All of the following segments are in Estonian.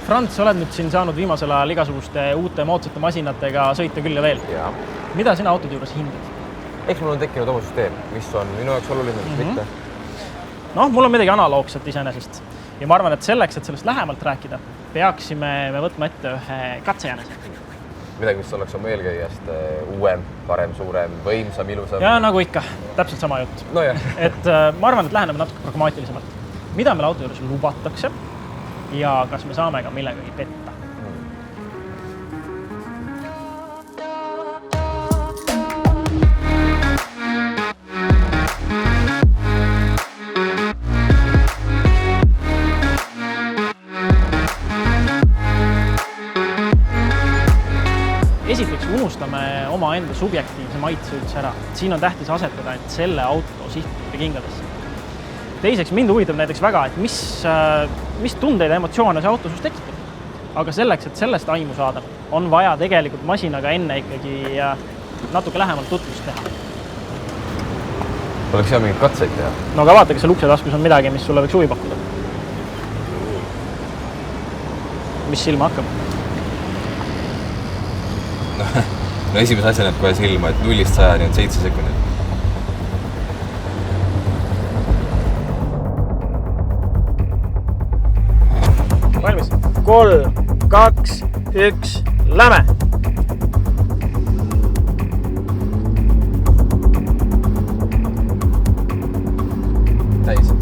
Frants, oled nüüd siin saanud viimasel ajal igasuguste uute moodsate masinatega sõita küll ja veel. Ja. Mida sina autode juures hindad? Eks mul on tekkinud oma süsteem, mis on minu jaoks oluline, mitte. No, mul on midagi analoogset iseenesest. Ja ma arvan, et selleks, et sellest lähemalt rääkida, peaksime me võtma ette ühe katsejänese. Midagi, mis oleks oma eelkäijast uuem, parem, suurem, võimsam, ilusam. Ja nagu ikka, täpselt sama jutt. No jah. Et ma arvan, et läheneme natuke pragmaatilisemalt. Mida meil auto juures lubatakse ja kas me saame ka millegagi petta? Esiteks unustame oma enda subjektiivse maitse üldse ära. Siin on tähtis asetada end selle auto sihtgrupi kingadesse. Teiseks, mind huvitab näiteks väga, et mis tundeid ja emotsioone see auto sus tekitab. Aga selleks, et sellest aimu saada, on vaja tegelikult masinaga enne ikkagi natuke lähemalt tutvust teha. Oleks hea mingid katseid teha. No aga vaata, kas seal uksetaskus on midagi, mis sulle võiks huvi pakkuda. Mis silma hakkab? No esimese asja näeb kohe silma, et 0-100 on 7 sekundit. Valmis? 3, 2, 1, lähme! Täis.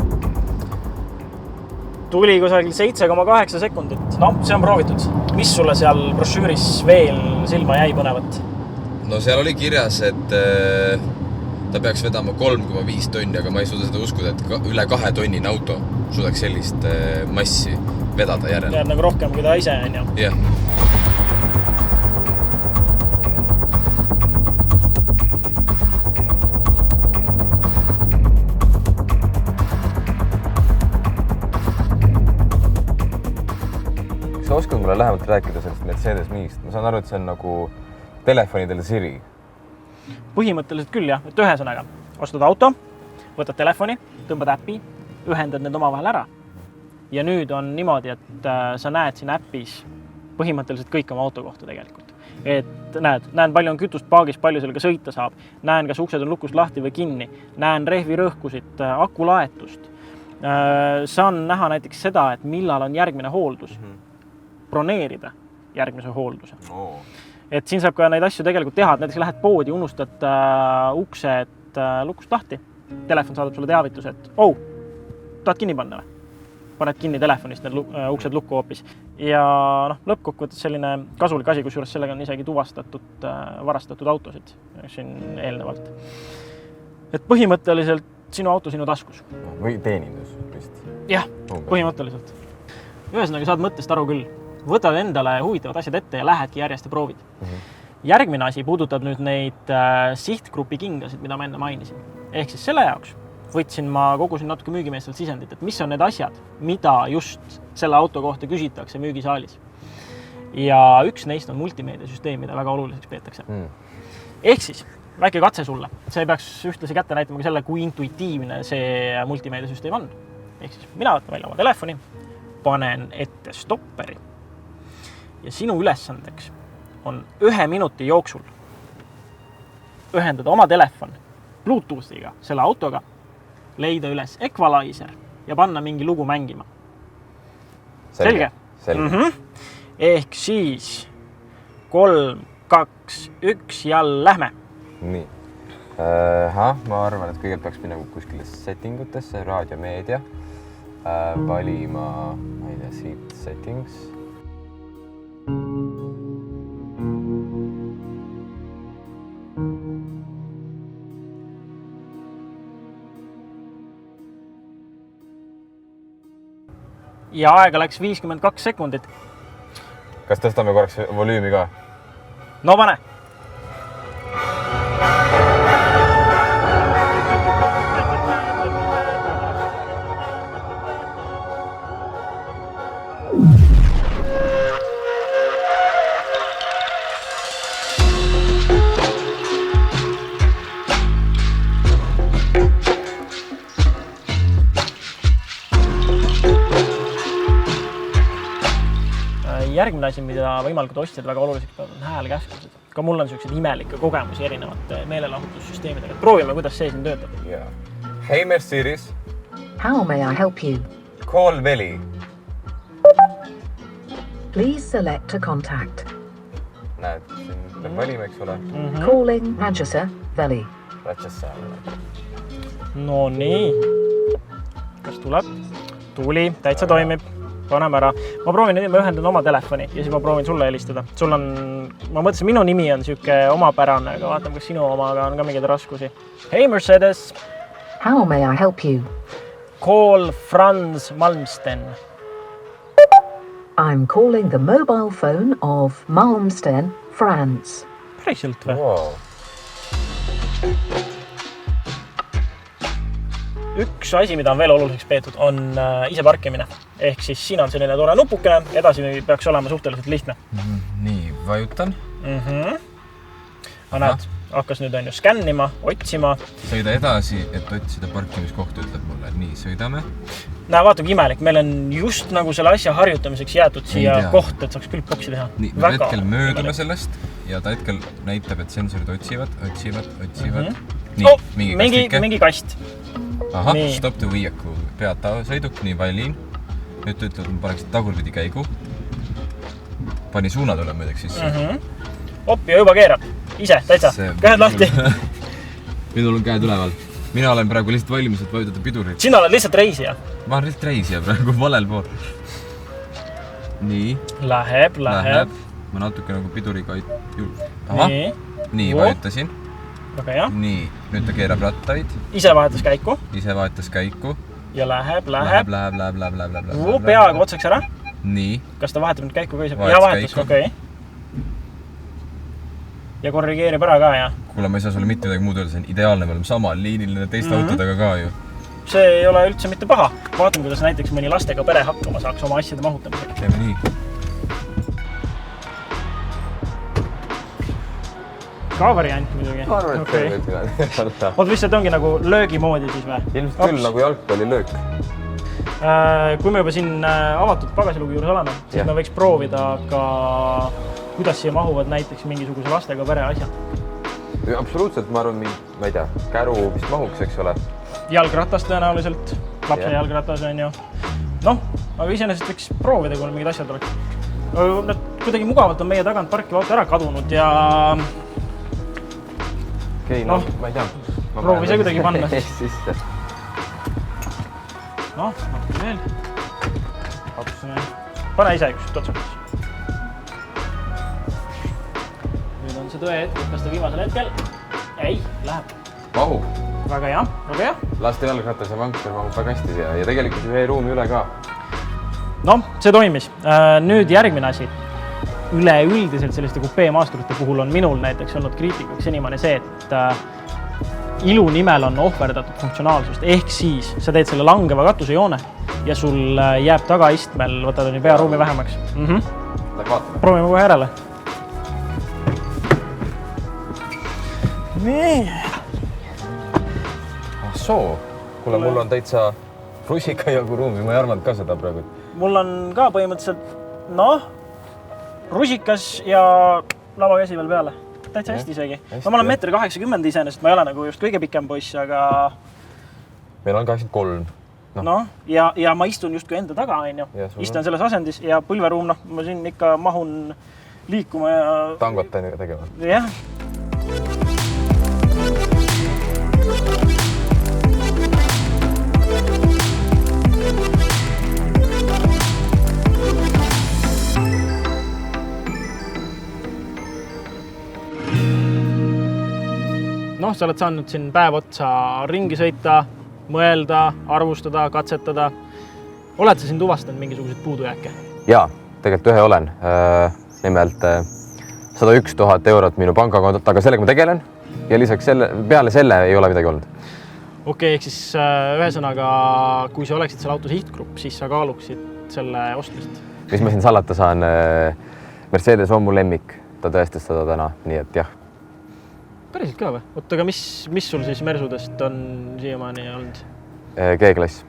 Tuli kusagil 7,8 sekundit. No, see on proovitud. Mis sulle seal brošüüris veel silma jäi põnevat? No seal oli kirjas, et ta peaks vedama 3,5 tonni, aga ma ei suuda seda uskuda, et üle 2 tonnine auto suudaks sellist massi vedada järele. Tead nagu rohkem, kui ta ise on ju. Jah. Kas sa oskad mulle lähemalt rääkida sellest Mercedes Miist? Ma saan aru, et see on nagu telefonidel Siri. Põhimõtteliselt küll jah, et ühesõnaga ostad auto, võtad telefoni, tõmbad äppi, ühendad need omavahel ära. Ja nüüd on niimoodi, et sa näed siin äppis põhimõtteliselt kõik oma auto kohta tegelikult. Et näen palju on kütust paagis, palju sellega sõita saab, näen, kas uksed on lukust lahti või kinni, näen rehvi rõhkusid, akulaetust. Saan näha näiteks seda, et millal on järgmine hooldus, broneerida järgmise hoolduse. Et siin saab ka neid asju tegelikult teha, et näiteks lähed poodi, unustad uksed lukust lahti, telefon saadab sulle teavituse, et tahad kinni panna või? Paned kinni telefonist need uksed lukku hoopis. Ja lõppkokkuvõttes selline kasulik asi, kusjuures sellega on isegi tuvastatud varastatud autosid siin eelnevalt. Et põhimõtteliselt sinu auto sinu taskus. Või teenindus vist? Jah, põhimõtteliselt. Ühesõnaga saad mõttest aru küll. Võtad endale huvitavad asjad ette ja lähedki järjest ja proovid. Järgmine asi puudutab nüüd neid sihtgrupi kingasid, mida ma enne mainisin. Ehk siis selle jaoks võtsin ma kogusin natuke müügimeestelt sisendit, et mis on need asjad, mida just selle auto kohta küsitakse müügisaalis. Ja üks neist on multimeediasüsteem, mida väga oluliseks peetakse. Ehk siis, väike katse sulle. See peaks ühtlasi kätte näitama ka selle, kui intuitiivne see multimeediasüsteem on. Ehk siis mina võtan välja oma telefoni, panen ette stopperi ja sinu ülesandeks on 1 minuti jooksul ühendada oma telefon Bluetoothiga selle autoga, leida üles equalizer ja panna mingi lugu mängima. Selge? Ehk siis 3, 2, 1 ja lähme. Nii. Ma arvan, et kõigelt peaks minema kuskile settingutesse, raadiomeedia, valima, ma ei tea, siit settings. Ja aega läks 52 sekundit. Kas tõstame korraks volüümi ka? No pane! järgmine asi, mida võimalikud ostjad väga oluliseks peavad, on häälkäsklused. Ka mul on sellised imelikke kogemusi erinevate meelelahutussüsteemidega. Proovime, kuidas see siin töötab. Yeah. Hey Mercedes, How may I help you? call Veli. Please select a contact. Näed, siin peab valima, eks ole. Calling Rajasa Valley. No nii. Kas tuleb? Tuli, täitsa toimib. Paneme ära. Ma proovin nüüd, ma ühendan oma telefoni ja siis ma proovin sulle helistada. Sul on, ma mõtlesin, minu nimi on siuke omapärane, aga vaatame, kas sinu omaga on ka mingeid raskusi. Hey Mercedes, How may I help you? call Franz Malmsten. I'm calling the mobile phone of Malmsten, France. Päriselt või? Wow. Üks asi, mida on veel oluliseks peetud, on ise parkimine. Ehk siis siin on selline tore nupukene, edasi peaks olema suhteliselt lihtne. Nii, vajutan. Näed, hakkas nüüd on ju skännima, otsima. Sõida edasi, et otsida parkimiskohta, ütleb mulle. Nii, sõidame. Näe, vaata kui imelik. Meil on just nagu selle asja harjutamiseks jäetud siia koht, et saaks küll boksi teha. Nii, me hetkel möödume sellest ja ta hetkel näitab, et sensorid otsivad. Nii, mingi kast. Ahah, stop the vehicle. Peata sõiduk, nii valiin. Nüüd ta ütleb, et ma paneks tagurpidi käigu. Pani suunad üle mõõdeks sisse. Hopp ja juba keerab. Ise, täitsa. Käed lahti. Minul on käed üleval. Mina olen praegu lihtsalt valmis, et vajutada pidurit. Sina oled lihtsalt reisija. Ma olen lihtsalt reisija praegu valel pool. Nii. Läheb. Ma natuke nagu piduriga Ahah. Nii, vajutasin. Väga hea. Nii, nüüd ta keerab rattaid. Ise vahetas käiku. Ja läheb. Peaaegu otsaks ära. Nii. Kas ta vahetab nüüd käiku ka ise? Vahetas käiku. Okei. Ja korrigeerib ära ka, ja? Kuule, ma ei saa sulle mitte midagi muud öelda, see on ideaalne, me oleme samal liinil teiste autodega ka ju. See ei ole üldse mitte paha. Vaatame, kuidas näiteks mõni lastega pere hakkama saaks oma asjade mahutamisega. Teeme nii. Ka variant muidugi. Ma arvan, et see võib üle. Oot, lihtsalt ongi nagu löögimoodi siis või? Ilmselt küll nagu jalgpallilöök. Kui me juba siin avatud pagasilugu juures oleme, siis me võiks proovida ka, kuidas siia mahuvad näiteks mingisuguse lastega pere asjad. Absoluutselt, ma arvan, ma ei tea, käru vist mahuks, eks ole. Jalgratas tõenäoliselt, lapse jalgratas on ju. Noh, aga iseenesest võiks proovida, kui mingid asjad oleks. Nad kuidagi mugavalt on meie tagant parkiva auto ära kadunud ja... Okei, noh, ma ei tea. Proovi see kuidagi panna. Sisse. Noh, natuke veel. Pane ise üks otsakas. Nüüd on see tõe hetk, kas ta viimasel hetkel? Ei, läheb. Mahub. Väga hea, väga hea. Laste jalgratas ja vankster mahub väga hästi siia ja tegelikult ühe ruumi üle ka. Noh, see toimis. Nüüd järgmine asi. Üleüldiselt selliste kupeemaasturite puhul on minul näiteks olnud kriitikaks senimaani see, et ilu nimel on ohverdatud funktsionaalsust. Ehk siis sa teed selle langeva katusejoone ja sul jääb tagaistmel, võtad on pearuumi vähemaks. Vaatame. Proovime kohe järele. Nii. Soo. Kuule, mul on täitsa rusika jagu ruumi, ma ei arvanud ka seda praegu. Mul on ka põhimõtteliselt, rusikas ja lavakäsi veel peale. Täitsa hästi isegi. Ma olen 1,80 m iseenesest, ma ei ole nagu just kõige pikem poiss, aga... Meil on 83. Ja ma istun just kui enda taga, istun selles asendis ja põlveruum, ma siin ikka mahun liikuma ja... Tangot tegema. Jah. Sa oled saanud siin päev otsa ringi sõita, mõelda, arvustada, katsetada. Oled sa siin tuvastanud mingisugused puudujääke? Jaa, tegelikult ühe olen. Nimelt 101 000 eurot minu pangakontot, aga sellega ma tegelen ja lisaks peale selle ei ole midagi olnud. Okei, ehk siis ühesõnaga, kui sa oleksid selle auto sihtgrupp, siis sa kaaluksid selle ostmist? Mis ma siin salata saan, Mercedes on mu lemmik, ta tõestas seda täna, nii et jah. Päriselt ka või? Oot, aga mis sul siis Mersudest on siiamaani olnud? G-klass.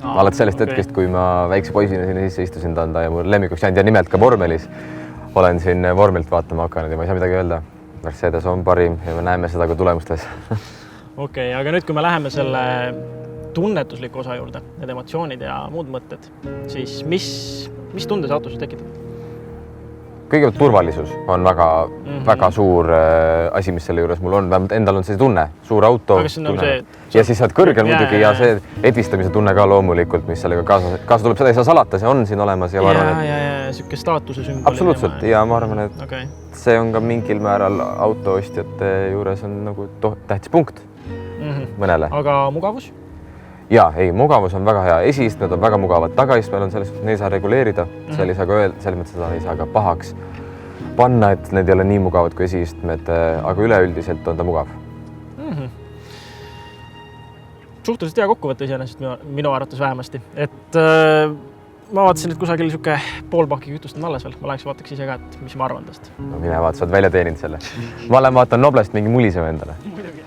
alates sellest hetkest, kui ma väikse poisina sinna sisse istusin, ta on ta ja mu lemmikuks jäänud ja nimelt ka vormelis olen siin vormilt vaatama hakanud ja ma ei saa midagi öelda. Mercedes on parim ja me näeme seda ka tulemustes. Okei, aga nüüd, kui me läheme selle tunnetusliku osa juurde, need emotsioonid ja muud mõtted, siis mis tunde see autos tekitab? Kõigepealt turvalisus on väga suur asi, mis selle juures mul on, vähemalt endal on see tunne, suur auto. Ja siis saad kõrgel muidugi ja see edistamise tunne ka loomulikult, mis sellega kaasa tuleb, seda ei saa salata, see on siin olemas ja ma arvan, et siuke staatuse sümbol. Absoluutselt ja ma arvan, et see on ka mingil määral autoostjate juures on nagu tähtis punkt mõnele. Aga mugavus? Ja, ei, mugavus on väga hea. Esiistmed on väga mugavad. Tagaistmed on selles mõttes, neid ei saa reguleerida. Seal ei saa ka öelda, selles mõttes seda ei saa ka pahaks panna, et need ei ole nii mugavad kui esiistmed, aga üleüldiselt on ta mugav. Suhteliselt hea kokkuvõte iseenesest minu arvates vähemasti. Et ma vaatasin, et kusagil siuke poolpaki kütust on alles veel. Ma läheks vaataks ise ka, et mis ma arvan tast. No mine vaata, sa oled välja teeninud selle. Ma olen vaatan Noblest mingi mulisema endale. Muidugi.